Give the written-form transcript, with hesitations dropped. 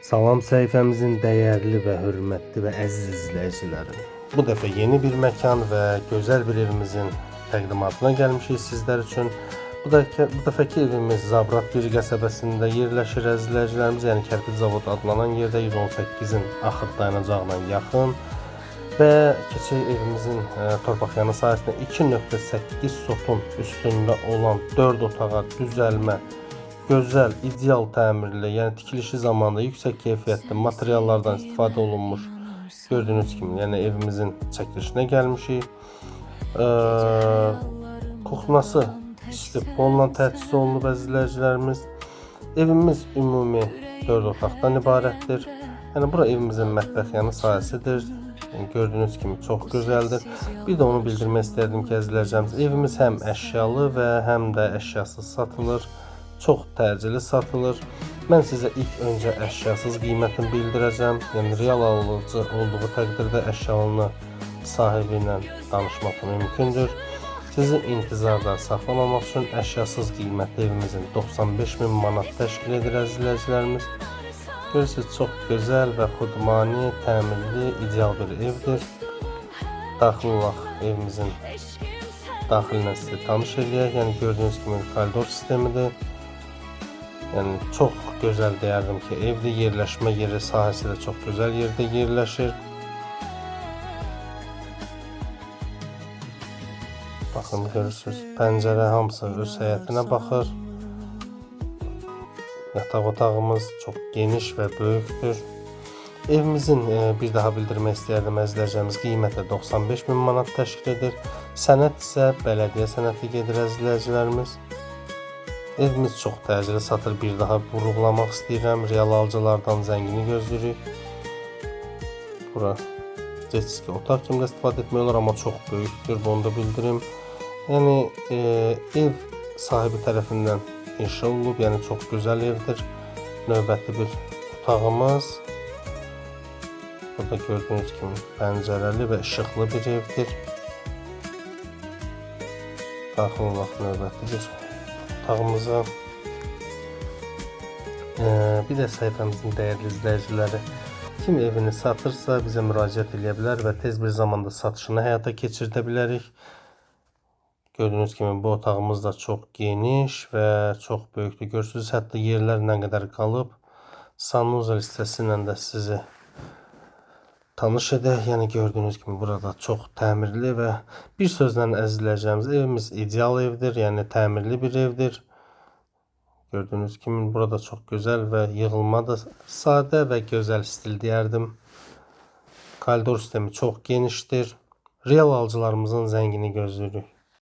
Salam səhifəmizin dəyərli və hörmətli və əziz izləyiciləri. Bu dəfə yeni bir məkan və gözəl bir evimizin təqdimatına gəlmişik sizlər üçün. Bu dəfəki evimiz Zabrat bir qəsəbəsində yerləşir əziz izləyicilərimiz. Yəni Kərpic Zavod adlanan yerdə 118-in axır dayanacağına yaxın və keçək evimizin torpaq yanı sahəsində 2.8 sotun üstündə olan 4 otağa düzəlmə, gözəl, ideal təmirli, yəni tikilişi zamanında yüksək keyfiyyətli materiallardan istifadə olunmuş. Gördüyünüz kimi, yəni evimizin çəkilişinə gəlmişik. Kuxnası istib onunla təchiz olunub əziz izləyicilərimiz. Evimiz ümumi 4 otaqdan ibarətdir. Yəni bura evimizin mətbəx yanı sahəsidir. Yəni, gördüyünüz kimi çox gözəldir. Bir də onu bildirmək istərdim ki, əziz izləyicilərimiz, evimiz həm əşyalı və həm də əşyasız satılır. Çox təcili satılır. Mən sizə ilk öncə əşyasız qiymətini bildirəcəm. Yəni real alıcı olduğu təqdirdə əşyalını sahibi ilə danışmaq mümkündür. Sizi intizarda saxlamamaq üçün əşyasız qiyməti evimizin 95.000 manat təşkil edir əziz izləyicilərimiz. Görürsünüz, çox gözəl və xudmani, təmirli, ideal bir evdir. Daxil olaraq evimizin daxilinə sizi tanış edək. Yəni gördüyünüz kimi koridor sistemidir. Yəni çox gözəl deyərdim ki, evdə yerləşmə yeri sahəsi də çox gözəl yerdə yerləşir. Baxın, görürsünüz, pəncərə hamısı öz həyətinə baxır. Yataq otağımız çox geniş və böyükdür. Evimizin bir daha bildirmək istəyərdim əziz izləyicilərimiz, qiyməti 95.000 manat təşkil edir. Sənəd isə bələdiyyə sənədi gedir əziz izləyicilərimiz. Evimiz çox təcili satır. Bir daha vurğulamaq istəyirəm. Real alıcılardan zəngini gözləyirik. Bura jetski otaq kimi də istifadə etmək olar, amma çox böyükdür. Bunu da bildirim. Yəni ev sahibi tərəfindən inşa olunub. Yəni çox gözəl evdir. Növbəti bir otağımız. Burada gördüyünüz kimi pəncərəli və işıqlı bir evdir. Daxil olaq növbəti bir otağımıza. Bir də səhifəmizin dəyərli izləyiciləri, kim evini satırsa bizə müraciət edə bilər və tez bir zamanda satışını həyata keçirdə bilərik. Gördüyünüz kimi bu otağımız da çox geniş və çox böyükdür. Görürsünüz, hətta yerlər nə qədər qalıb. Sanuzel hissəsi ilə də sizi tanış edək. Yəni gördüyünüz kimi burada çox təmirli və bir sözlə əziz izləyicilərimiz, evimiz ideal evdir, yəni təmirli bir evdir. Gördüyünüz kimi burada çox gözəl və yığılma da sadə və gözəl stil deyərdim. Koridor sistemi çox genişdir. Real alıcılarımızın zəngini gözləyirik.